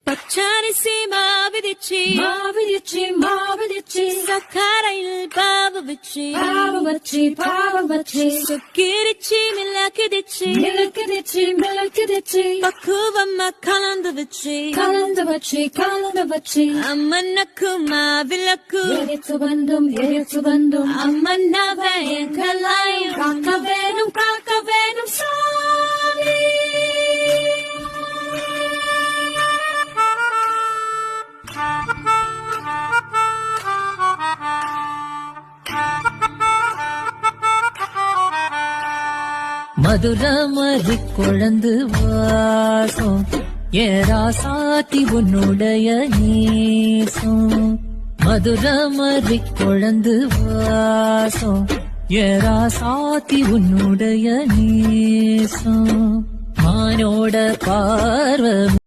பச்சாரிசி மாவிதிச்சி சக்கரையில் பாவு வச்சி சுக்கிரிச்சி மிளக்குதிச்சி பக்குவம்மா கலந்து வச்சி அம்மனுக்கு மாவிளக்கு எரித்து வந்தும் அம்மன்னாவே எங்களாயும் காக்க வேணும் சாமி. மதுரமரி குழந்து வாசம் ஏராசாத்தி உன்னுடைய நேசம். மதுரமரி குழந்து வாசம் ஏராசாத்தி உன்னுடைய நேசம். மானோட பார்வை